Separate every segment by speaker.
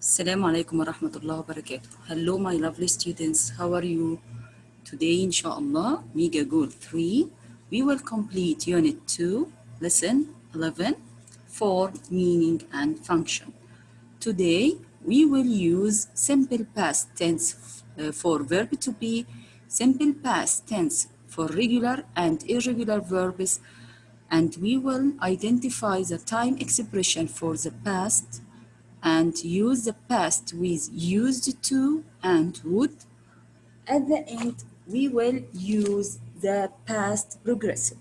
Speaker 1: Assalamu alaikum wa rahmatullahi wa barakatuh. Hello my lovely students, how are you? Today inshallah, Mega Goal 3, we will complete Unit 2, Lesson 11, Form, Meaning and Function. Today, we will use simple past tense for verb to be, simple past tense for regular and irregular verbs, and we will identify the time expression for the past and use the past with used to and would. At the end, we will use the past progressive.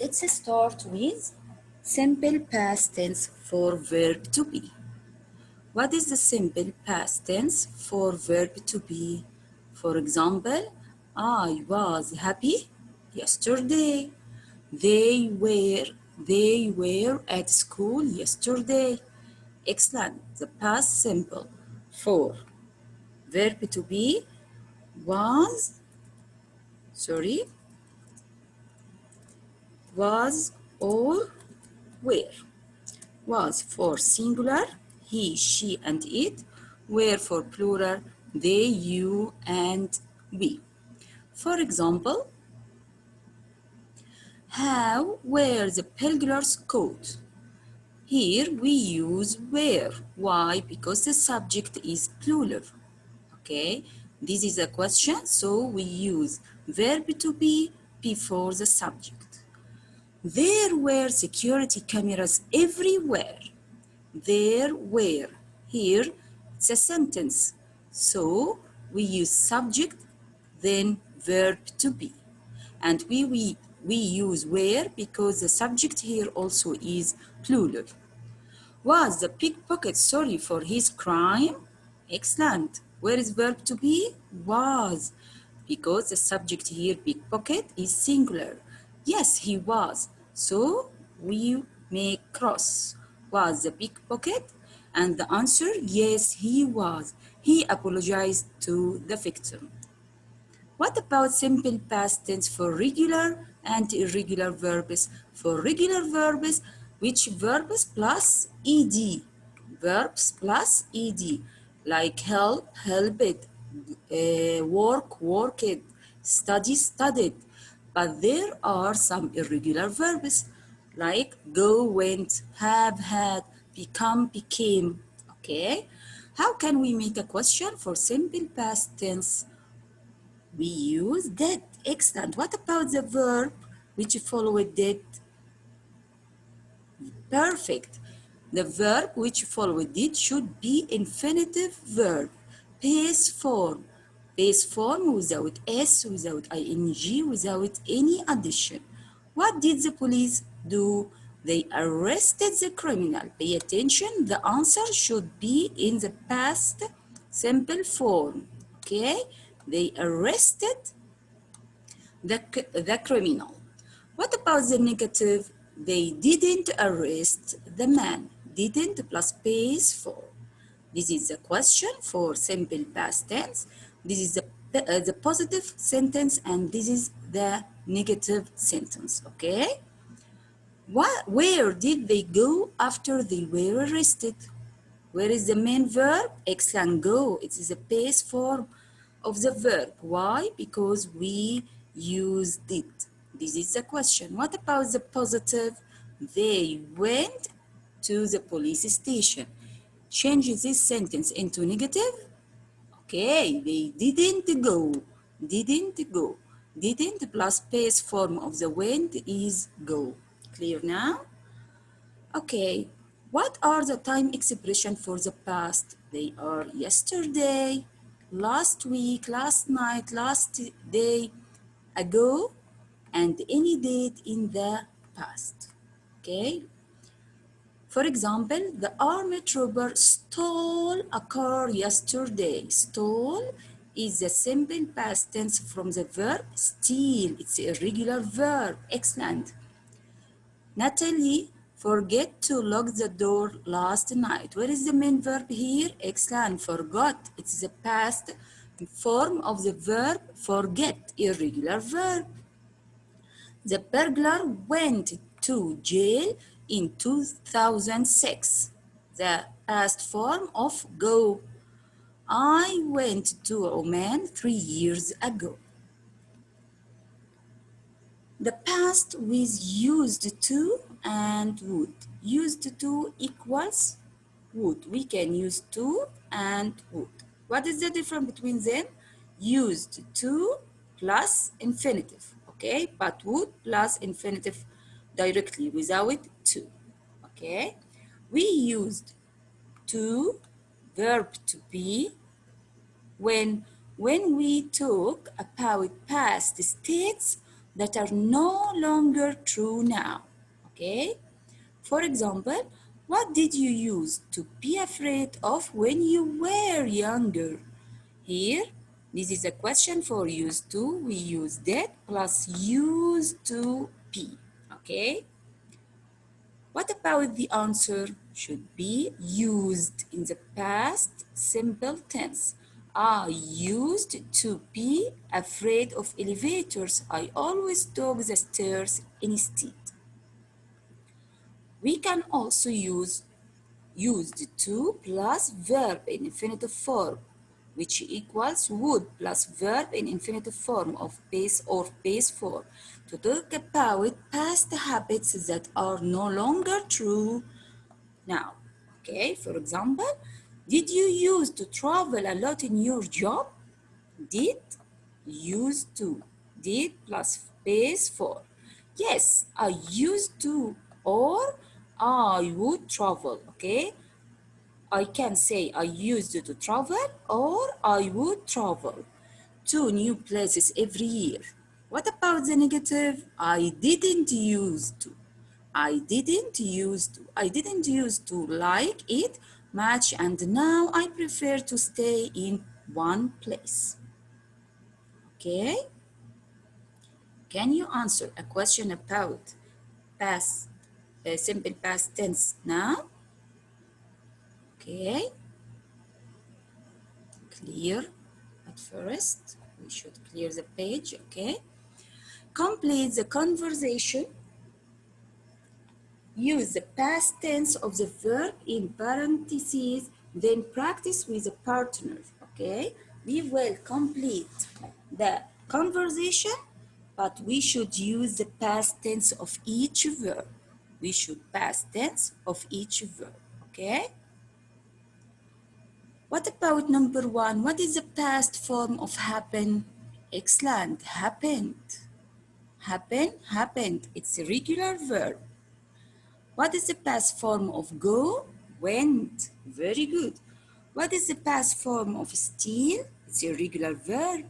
Speaker 1: Let's start with simple past tense for verb to be. What is the simple past tense for verb to be? For example, I was happy yesterday. They were at school yesterday. Excellent. The past simple for verb to be was or were. Was for singular, he, she, and it. Were for plural, they, you, and we. For example, how were the pilgrims caught? Here we use were. Why? Because the subject is plural. Okay, this is a question, so we use verb to be before the subject. There were security cameras everywhere. There were. Here it's a sentence, so we use subject, then verb to be. And we use were because the subject here also is plural. Was the pickpocket sorry for his crime? Excellent. Where is verb to be? Was. Because the subject here, pickpocket, is singular. Yes, he was. So we make cross. Was the pickpocket? And the answer, yes, he was. He apologized to the victim. What about simple past tense for regular and irregular verbs? For regular verbs, which verbs plus ed? Verbs plus ed, like help, helped, work, worked, study, studied. But there are some irregular verbs, like go, went, have, had, become, became. Okay? How can we make a question for simple past tense? We use did. Excellent. What about the verb which followed did? Perfect. The verb which followed did should be infinitive verb, base form. Base form without s, without ing, without any addition. What did the police do? They arrested the criminal. Pay attention, the answer should be in the past simple form. Okay? They arrested the criminal. What about the negative? They didn't arrest the man. Didn't plus base form. This is the question for simple past tense. This is the positive sentence, and this is the negative sentence. Okay? Where did they go after they were arrested? Where is the main verb? Excellent, go. It is a base form of the verb. Why? Because we used it. This is the question. What about the positive? They went to the police station. Change this sentence into negative. Okay, they didn't go. Didn't go. Didn't plus base form of the went is go. Clear now? Okay, what are the time expression for the past? They are yesterday, last week, last night, last day, ago, and any date in the past. Okay? For example, the army trooper stole a car yesterday. Stole is the simple past tense from the verb steal. It's a irregular verb. Excellent. Natalie forget to lock the door last night. Where is the main verb here? Excellent. Forgot. It's the past form of the verb forget, irregular verb. The burglar went to jail in 2006. The past form of go. I went to Oman 3 years ago. The past with used to and would. Used to equals would. We can use to and would. What is the difference between them? Used to plus infinitive, okay? But would plus infinitive directly without to, okay? We used to, verb to be, when we talk about past states that are no longer true now, okay? For example, what did you use to be afraid of when you were younger? Here, this is a question for used to. We use that plus used to be, okay? What about the answer? Should be used in the past simple tense. I used to be afraid of elevators. I always took the stairs instead. We can also use used to plus verb in infinitive form, which equals would plus verb in infinitive form of base or base form, to talk about past habits that are no longer true now. Okay, for example, did you used to travel a lot in your job? Did, used to, did plus base for. Yes, I used to, or I would travel, okay? I can say I used to travel or I would travel to new places every year. What about the negative? I didn't use to. I didn't use to. I didn't use to like it much, and now I prefer to stay in one place. Okay? Can you answer a question about past, simple past tense now? Okay. Clear. At first, we should clear the page, okay? Complete the conversation. Use the past tense of the verb in parentheses, then practice with a partner, okay? We will complete the conversation, but we should use the past tense of each verb. We should past tense of each verb, okay? What about number one? What is the past form of happen? Excellent. Happened. Happen, happened. It's a regular verb. What is the past form of go? Went. Very good. What is the past form of steal? It's a regular verb.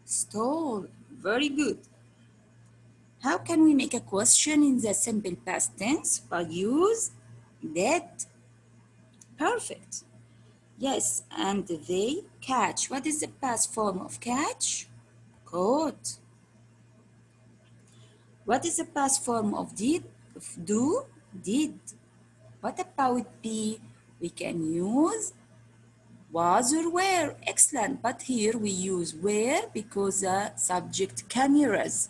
Speaker 1: Stole. Very good. How can we make a question in the simple past tense? By use did. Perfect. Yes, and they catch. What is the past form of catch? Caught. What is the past form of did? Of do? Did. What about be? We can use was or were. Excellent. But here we use were because the subject cameras.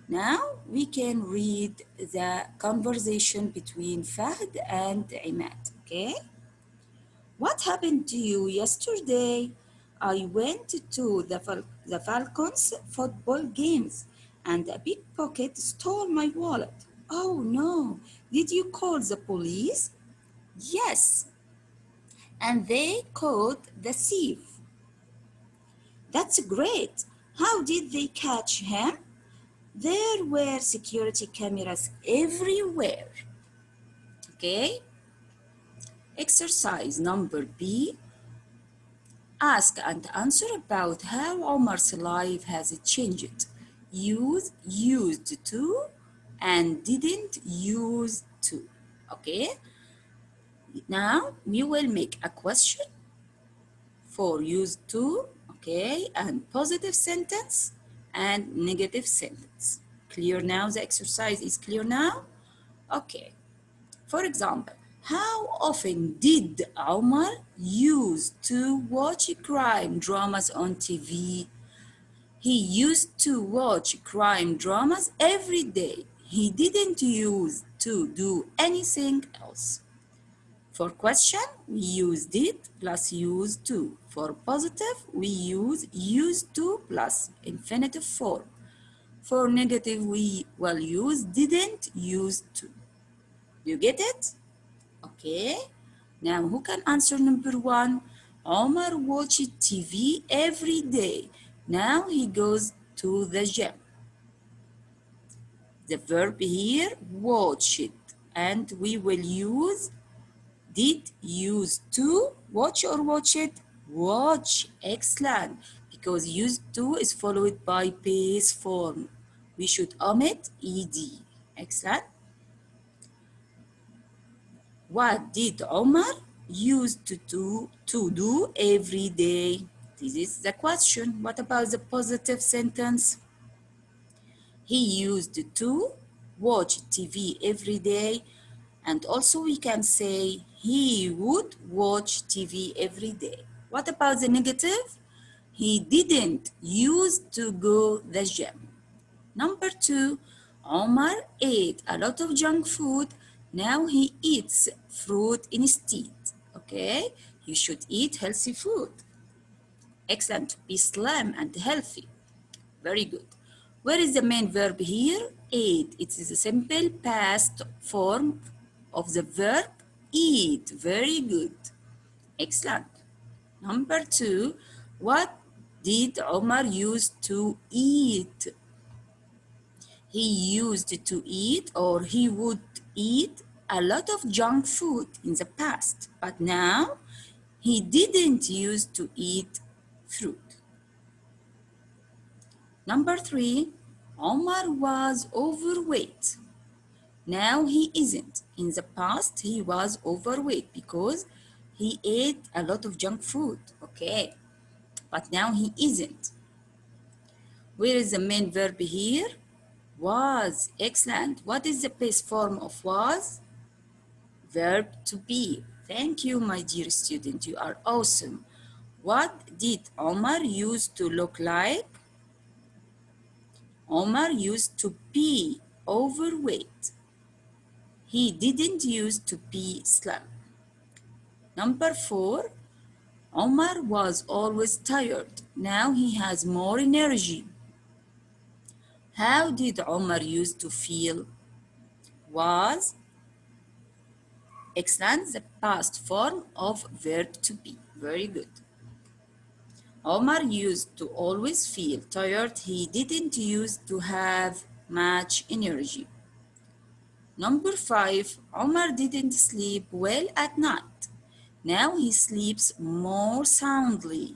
Speaker 1: Now we can read the conversation between Fahd and Imad. Okay? What happened to you yesterday? I went to the Falcons football games and a pickpocket stole my wallet. Oh no, did you call the police? Yes, and they caught the thief. That's great. How did they catch him? There were security cameras everywhere. Okay? Exercise number B. Ask and answer about how Omar's life has changed. Use used to and didn't use to. Okay? Now we will make a question for used to, okay, and positive sentence and negative sentence. Clear now? The exercise is clear now? Okay. For example, how often did Omar used to watch crime dramas on TV? He used to watch crime dramas every day. He didn't use to do anything else. For question, we use did plus used to. For positive, we use used to plus infinitive form. For negative, we will use didn't used to. Do you get it? Okay. Now, who can answer number 1? Omar watches TV every day. Now he goes to the gym. The verb here, watch it. And we will use did, used to, watch or watch it? Watch. Excellent. Because used to is followed by base form. We should omit ed. Excellent. What did Omar used to do every day? This is the question. What about the positive sentence? He used to watch TV every day. And also we can say he would watch TV every day. What about the negative? He didn't used to go the gym. Number 2, Omar ate a lot of junk food. Now he eats fruit instead. Okay, you should eat healthy food. Excellent, be slim and healthy. Very good. Where is the main verb here? Ate. It is a simple past form of the verb eat. Very good. Excellent. Number 2, what did Omar use to eat? He used to eat or he would eat a lot of junk food in the past, but now he didn't use to eat fruit. Number 3, Omar was overweight. Now he isn't. In the past, he was overweight because he ate a lot of junk food. Okay, but now he isn't. Where is the main verb here? Was. Excellent. What is the base form of was? Verb to be. Thank you, my dear student. You are awesome. What did Omar used to look like? Omar used to be overweight. He didn't used to be slim. Number 4, Omar was always tired. Now he has more energy. How did Omar used to feel? Was. Excellent, the past form of verb to be. Very good. Omar used to always feel tired. He didn't used to have much energy. Number 5, Omar didn't sleep well at night. Now he sleeps more soundly.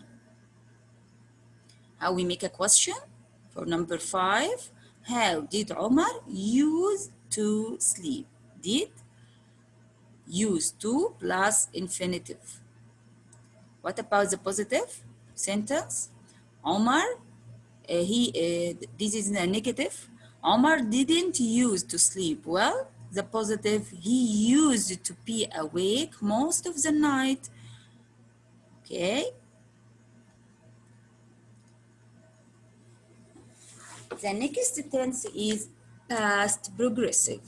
Speaker 1: How we make a question? For number 5, how did Omar used to sleep? Did, used to plus infinitive. What about the positive sentence? Omar, this is a negative. Omar didn't use to sleep well. The positive, he used to be awake most of the night. Okay. The next tense is past progressive.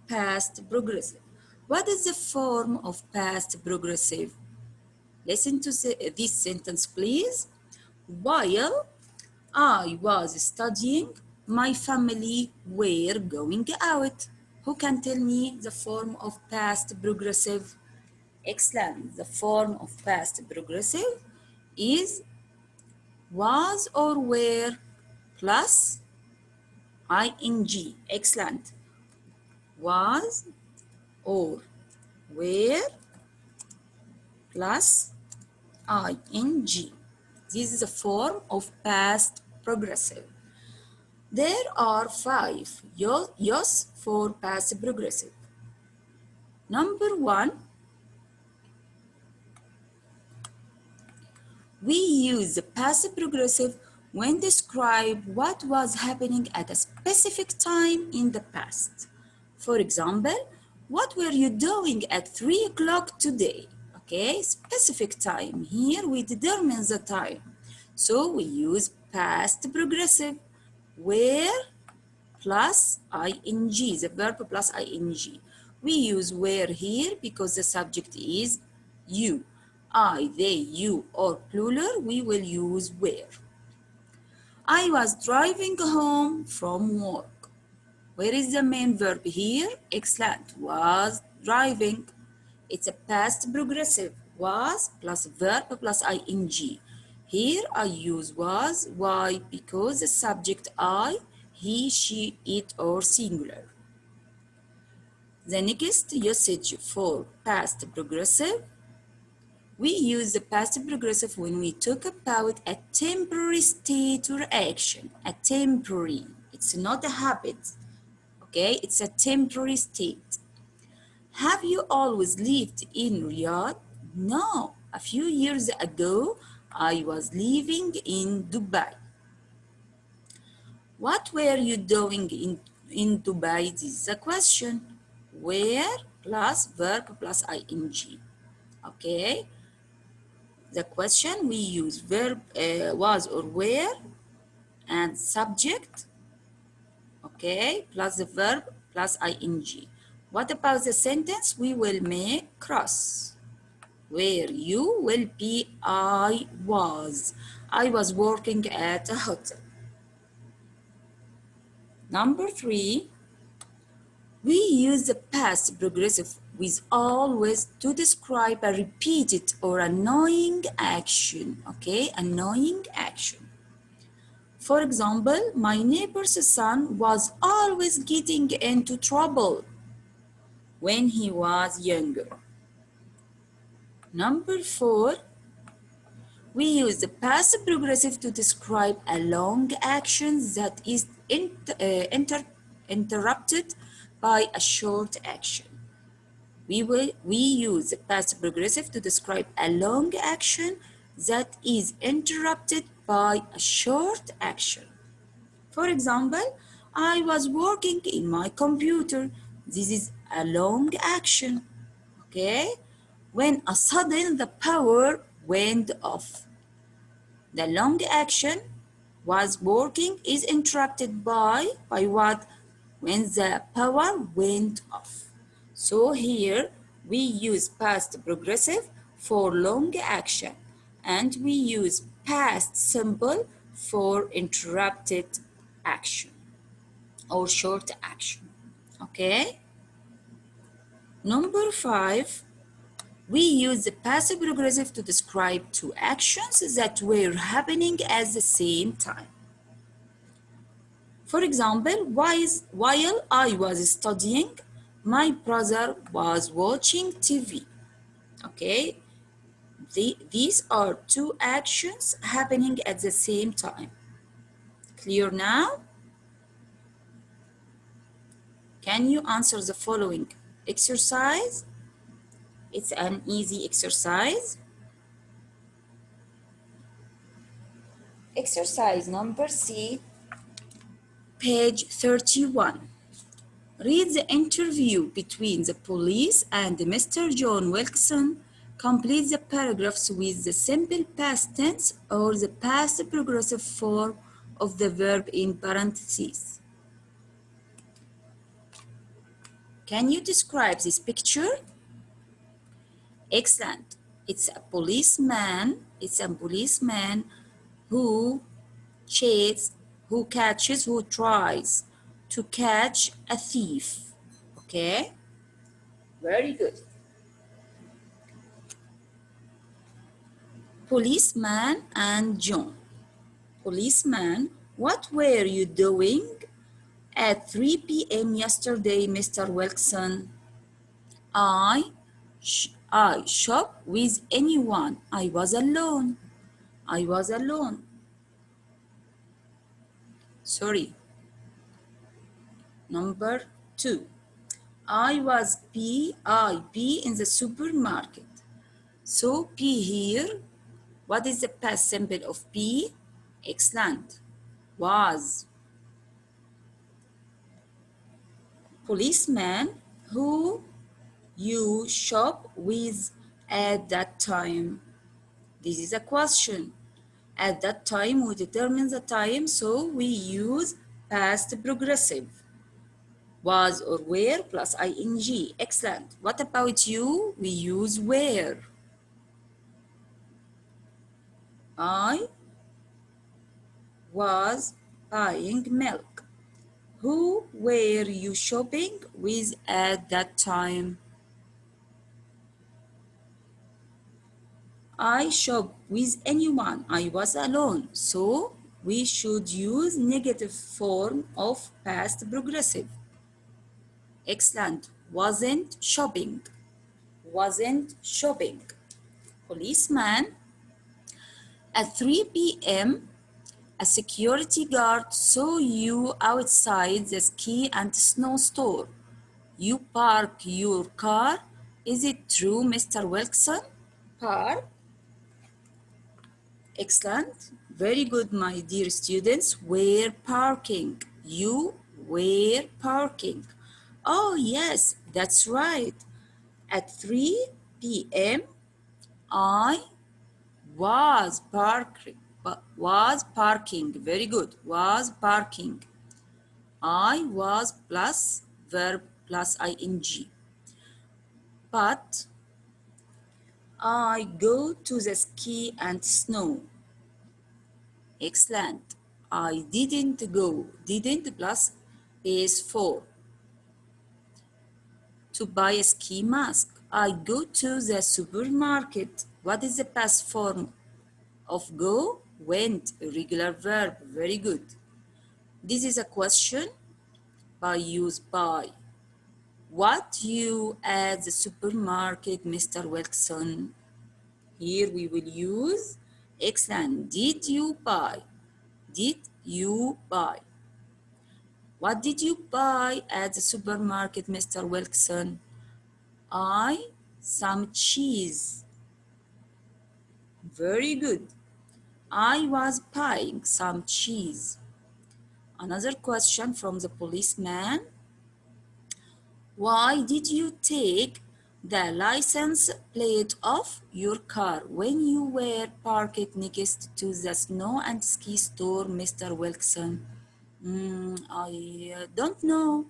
Speaker 1: Past progressive. What is the form of past progressive? Listen to this sentence, please. While I was studying, my family were going out. Who can tell me the form of past progressive? Excellent. The form of past progressive is was or were plus ing. Excellent. Was or were plus ing. This is a form of past progressive. There are 5 yes for past progressive. Number 1, we use the passive progressive when describe what was happening at a specific time in the past. For example, what were you doing at 3 o'clock today? Okay, specific time. Here we determine the time. So we use past progressive where plus ing, the verb plus ing. We use were here because the subject is you. I, they, you, or plural, we will use were. I was driving home from work. Where is the main verb here? Excellent. Was driving. It's a past progressive. Was plus verb plus ing. Here I use was. Why? Because the subject I, he, she, it, or singular. The next usage for past progressive, we use the past progressive when we talk about a temporary state or action. A temporary. It's not a habit. Okay, it's a temporary state. Have you always lived in Riyadh? No. A few years ago, I was living in Dubai. What were you doing in Dubai? This is a question. Where plus verb plus ing. Okay. The question we use verb was or were and subject. Okay, plus the verb plus ing. What about the sentence? We will make cross. Where you will be I was. I was working at a hotel. Number 3, we use the past progressive with always to describe a repeated or annoying action. Okay, annoying action. For example, my neighbor's son was always getting into trouble when he was younger. Number 4, we use the past progressive to describe a long action that is interrupted by a short action. We use the past progressive to describe a long action that is interrupted by a short action. For example, I was working in my computer. This is a long action. Okay? When a sudden the power went off. The long action was working is interrupted by what? When the power went off. So here we use past progressive for long action and we use past simple for interrupted action or short action. Okay? Number 5, we use the passive progressive to describe two actions that were happening at the same time. For example, while I was studying, my brother was watching TV. Okay? These are two actions happening at the same time. Clear now? Can you answer the following exercise? It's an easy exercise. Exercise number C, page 31. Read the interview between the police and Mr. John Wilson. Complete the paragraphs with the simple past tense or the past progressive form of the verb in parentheses. Can you describe this picture? Excellent. It's a policeman. It's a policeman who who tries to catch a thief. Okay? Very good. Policeman and John. Policeman, what were you doing at 3 p.m. yesterday, Mr. Wilson? I shop with anyone. I was alone. I was alone. Sorry. Number 2. I be in the supermarket. So be here. What is the past simple of be? Excellent. Was. Policeman who you shop with at that time. This is a question. At that time, we determine the time, so we use past progressive. Was or were plus ing. Excellent. What about you? We use were. I was buying milk. Who were you shopping with at that time? I shop with anyone. I was alone. So we should use negative form of past progressive. Excellent. Wasn't shopping. Wasn't shopping. Policeman. At 3 p.m., a security guard saw you outside the ski and snow store. You park your car. Is it true, Mr. Wilson? Park. Excellent. Very good, my dear students. Were parking. You were parking. Oh, yes, that's right. At 3 p.m., I was parking. Was parking. Very good. Was parking. I was plus verb plus ing. But I go to the ski and snow. Excellent. I didn't go. Didn't plus base 4. To buy a ski mask. I go to the supermarket. What is the past form of go? Went. Irregular verb. Very good. This is a question by use by. What you at the supermarket, Mr. Wilson? Here we will use excellent. Did you buy? Did you buy? What did you buy at the supermarket, Mr. Wilson? I some cheese. Very good. I was buying some cheese. Another question from the policeman. Why did you take the license plate off your car when you were parked next to the snow and ski store, Mr. Wilson? I don't know.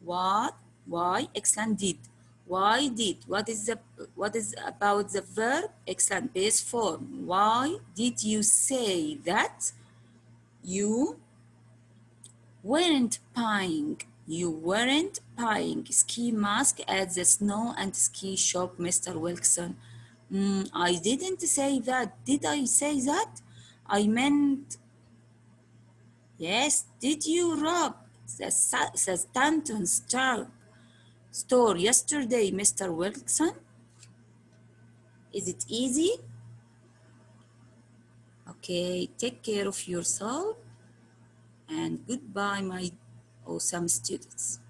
Speaker 1: What? Why? Excellent. Did. Why did? What is about the verb? Excellent. Base form. Why did you say that? You weren't buying. You weren't buying ski mask at the snow and ski shop, Mr. Wilson. I didn't say that. Did I say that? I meant, yes. Did you rob the Stanton store yesterday, Mr. Wilson? Is it easy? Okay, take care of yourself and goodbye, my awesome students.